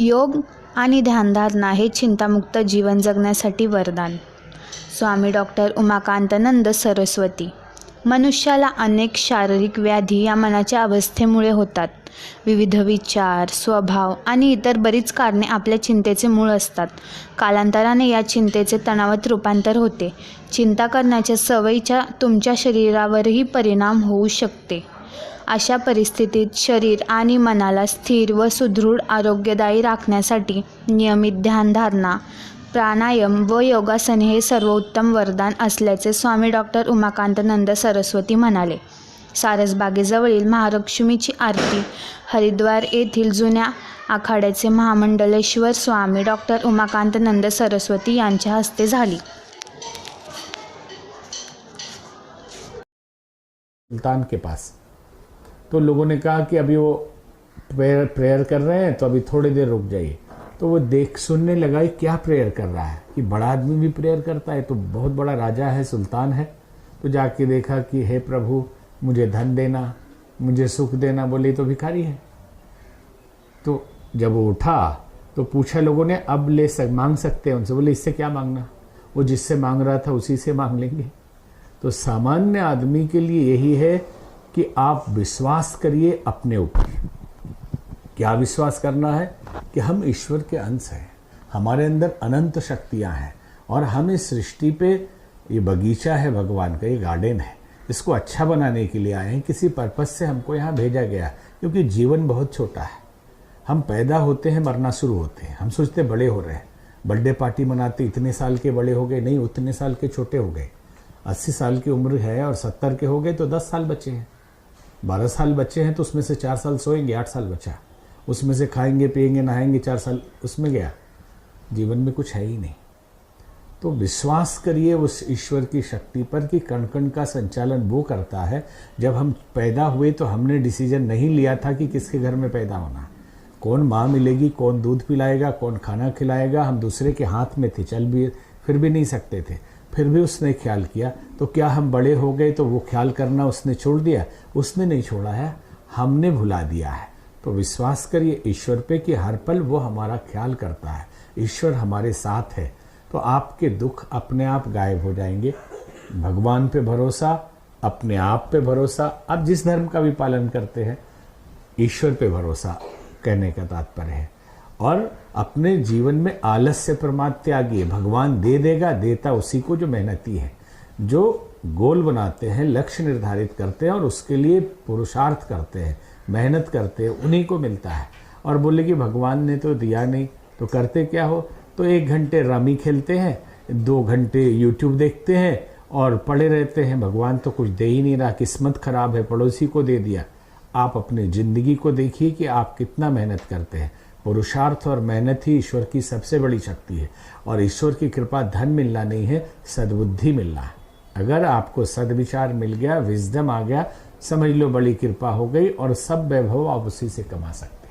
योग आणि ध्यानधारणा हे चिंतामुक्त जीवन जगण्यासाठी वरदान. स्वामी डॉक्टर उमाकांतानंद सरस्वती. मनुष्याला अनेक शारीरिक व्याधी या मनाच्या अवस्थेमुळे होतात. विविध विचार, स्वभाव आणि इतर बरीच कारणे आपल्या चिंतेचे मूळ असतात. कालांतराने या चिंतेचे तणावात रूपांतर होते. चिंता करण्याच्या सवयीचा तुमच्या शरीरावरही परिणाम होऊ शकते. अशा परिस्थितीत शरीर आणि मनाला स्थिर व सुदृढ आरोग्यदायी राखण्यासाठी नियमित ध्यानधारणा, प्राणायाम व योगासने हे सर्वोत्तम वरदान असल्याचे स्वामी डॉक्टर उमाकांतानंद सरस्वती म्हणाले. सारसबागेजवळील महालक्ष्मीची आरती हरिद्वार येथील जुन्या आखाड्याचे महामंडलेश्वर स्वामी डॉक्टर उमाकांतानंद सरस्वती यांच्या हस्ते झाली. सुल्तान के पास तो लोगों ने कहा कि अभी वो प्रेयर कर रहे हैं तो अभी थोड़ी देर रुक जाइए. तो वो सुनने लगा कि क्या प्रेयर कर रहा है, कि बड़ा आदमी भी प्रेयर करता है, तो बहुत बड़ा राजा है, सुल्तान है. तो जाके देखा कि हे प्रभु मुझे धन देना, मुझे सुख देना. बोले तो भिखारी है. तो जब वो उठा तो पूछा लोगों ने, अब मांग सकते हैं उनसे. बोले इससे क्या मांगना, वो जिससे मांग रहा था उसी से मांग लेंगे. तो सामान्य आदमी के लिए यही है कि आप विश्वास करिए अपने ऊपर. क्या विश्वास करना है कि हम ईश्वर के अंश हैं, हमारे अंदर अनंत शक्तियां हैं और हम इस सृष्टि पे, ये बगीचा है भगवान का, ये गार्डन है, इसको अच्छा बनाने के लिए आए हैं. किसी पर्पस से हमको यहाँ भेजा गया, क्योंकि जीवन बहुत छोटा है. हम पैदा होते हैं, मरना शुरू होते हैं. हम सोचते बड़े हो रहे हैं, बर्थडे पार्टी मनाते, इतने साल के बड़े हो गए. नहीं, उतने साल के छोटे हो गए. 80 साल की उम्र है और 70 के हो गए तो 10 साल बचे हैं. 12 साल बच्चे हैं तो उसमें से 4 साल सोएंगे, 8 साल बचा. उसमें से खाएंगे पिएंगे नहाएंगे, 4 साल उसमें गया. जीवन में कुछ है ही नहीं. तो विश्वास करिए उस ईश्वर की शक्ति पर कि कण कण का संचालन वो करता है. जब हम पैदा हुए तो हमने डिसीजन नहीं लिया था कि किसके घर में पैदा होना, कौन माँ मिलेगी, कौन दूध पिलाएगा, कौन खाना खिलाएगा. हम दूसरे के हाथ में थे, चल भी फिर भी नहीं सकते थे, फिर भी उसने ख्याल किया. तो क्या हम बड़े हो गए तो वो ख्याल करना उसने छोड़ दिया? उसने नहीं छोड़ा है, हमने भुला दिया है. तो विश्वास करिए ईश्वर पे कि हर पल वो हमारा ख्याल करता है, ईश्वर हमारे साथ है. तो आपके दुख अपने आप गायब हो जाएंगे. भगवान पे भरोसा, अपने आप पे भरोसा. आप जिस धर्म का भी पालन करते हैं, ईश्वर पे भरोसा कहने का तात्पर्य है. और अपने जीवन में आलस्य प्रमाद त्यागिए. भगवान दे देगा, देता उसी को जो मेहनती है, जो गोल बनाते हैं, लक्ष्य निर्धारित करते हैं और उसके लिए पुरुषार्थ करते हैं, मेहनत करते हैं, उन्हीं को मिलता है. और बोले कि भगवान ने तो दिया नहीं, तो करते क्या हो? तो 1 घंटे रमी खेलते हैं, 2 घंटे यूट्यूब देखते हैं और पड़े रहते हैं. भगवान तो कुछ दे ही नहीं रहा, किस्मत खराब है, पड़ोसी को दे दिया. आप अपनी जिंदगी को देखिए कि आप कितना मेहनत करते हैं. पुरुषार्थ और मेहनत ही ईश्वर की सबसे बड़ी शक्ति है. और ईश्वर की कृपा धन मिलना नहीं है, सद्बुद्धि मिलना है. अगर आपको सद्विचार मिल गया, विजडम आ गया, समझ लो बड़ी कृपा हो गई और सब वैभव आप उसी से कमा सकते.